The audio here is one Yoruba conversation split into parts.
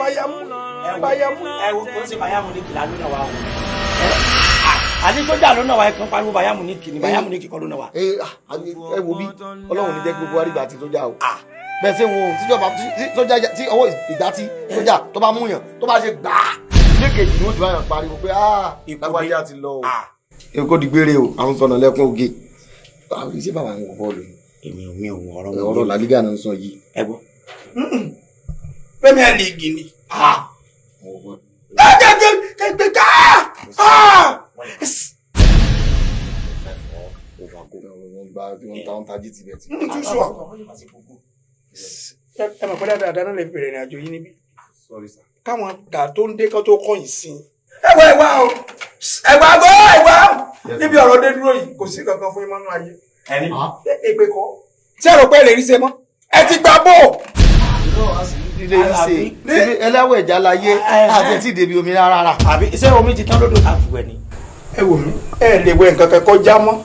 Bayamu. Ẹ wo kò sí Bayamu ní kìlá lónà wa o. Àní sójà lónà wa kan pariwo Bayamu ní kìní Bayamu ní kíkọ́ lónà wa. Ẹ wo bí Ọlọ́run ní jẹ́ gbogbo wa rí gbà tí sójà o. Bẹ́ẹ̀ ṣe wo sójà tí ọwọ́ ìgbà tí sójà tó bá múyàn tó bá ṣe gbà á. Ilé kejì ni wọ́n ti bá yàn pariwo pé lágbájá ti lọ o. Èkó di gbére o, àwọn sọ̀nà lẹ́kún oge. Àwọn iṣẹ́ bàbá ń wọ bọ́ọ̀lù. Èmi ò wọ ọ̀rọ̀ La Liga náà ń sọ yìí. Ẹ gbọ́. Premier League ni. Ẹ mọ̀ pé dáadáa náà lè bẹ̀rẹ̀ ìrìn àjò yìí níbí. Káwọn gà tó ń dé kán tó kọ́yìn sí i. Ẹ̀wà níbi ọ̀rọ̀ dé dúró yìí kò sí kankan fún imọ́nú ayé. Ẹni èpè kọ́. Tí ẹ rò pé lè rí ṣe mọ́. Ẹ ti gbà bò. Ilé ìṣe ẹlẹ́wọ̀ ẹ̀já láyé àti tí ìdèbí omi rárá. Àbí iṣẹ́ omi ti tán lódò àfùwẹ̀ ni. Ẹ wò mí ẹ lè wẹ nǹkan kẹ́kọ̀ọ́ já mọ́.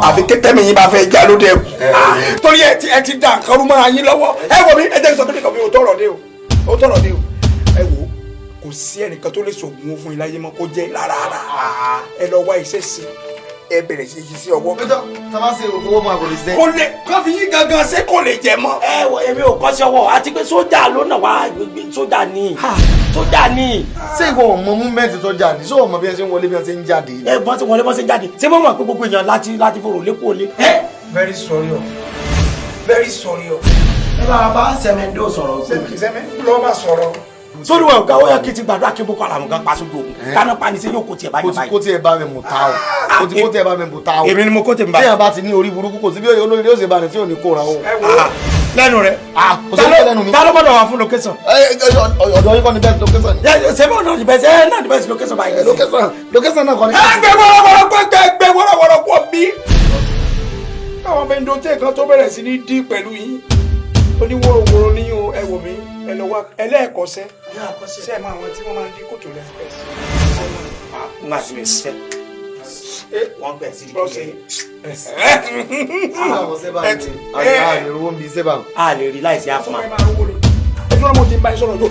Àfi kétẹ́mi yín bá fẹ́ já lóde ẹ̀kú. Torí ẹ ti dà nǹkan rú mọ́ra yín lọ́wọ́. Ẹ wò mí ẹ jẹ́ sọ pé nìkan mi ò tọrọ dé o. Ẹ wò kò sí ẹnìkan tó lè ṣògùn fún iláyé mọ́ kó jẹ́ rárá. Ẹ lọ wá iṣẹ́ sí ẹ bẹ̀rẹ̀ sí yí sí ọwọ́. Tá bá ṣe owó máa kò lè ṣe. Kò lè kọ́ fi yín gangan ṣé kò lè jẹ mọ́. Ẹ wọ èmi ò kọ́ sí ọwọ́ àti pé sójà ló nà wá sójà ni. Ṣé ìwọ ọmọ múmẹ́ǹtì sójà ni? Ṣé ọmọ bí ẹ ṣe ń wọlé bí ẹ ṣe ń jáde? Ẹ bọ́n ti wọlé bọ́n ṣe ń jáde. Ṣé wọ́n mọ̀ pé gbogbo èèyàn láti fòrò lẹ́kọ̀ọ́ lé? Very sorry o. Ẹ bá sẹ́mẹ̀ndó sọ̀rọ̀. Sẹ́mẹ̀ ló bá sọ̀rọ̀. Sórí wọn ga ó yẹ kí ti gbàdúrà kí Boko Haram gan pa sójú ogun kánà pa ni ṣe yóò kó tiẹ̀ báyìí báyìí. Kó tiẹ̀ bá mi mú ta o. Kó tiẹ̀ bá mi mú ta o. Èmi ni mo kó tiẹ̀ bá. Téèyàn bá ti ní orí burúkú kò sí bí olórí yóò ṣe bá rẹ̀ tí ò ní kóra o. Lẹ́nu rẹ̀. Kò sí lẹ́nu mi. Ta ló gbọ́dọ̀ wà fún location? Ọ̀dọ̀ yín kọ́ ni best location. Ṣé bọ́ọ̀ náà ni best náà ni best location báyìí. Location náà kọ́ ni. Gbẹ wọ́rọ̀wọ́rọ̀ pọ̀ bí. Káwọn fẹ́ ń do tẹ́ kan tó bẹ̀rẹ̀ sí ní dí pẹ̀lú yín. Oníwòròwòrò ní o ẹ wò mí ẹ lọ wá ẹlẹ́ẹ̀kọ́sẹ́ ṣe máa wọn tí wọ́n máa ń dín kòtò lẹ́sìpẹ́sì. Wọ́n àti lè ṣiṣẹ́ wọ́n bẹ̀ sí ìdílé. A lè rí láìsí àfọ̀mọ́. Ẹjọ́ mo ti ń bá ẹ sọ̀rọ̀ jù.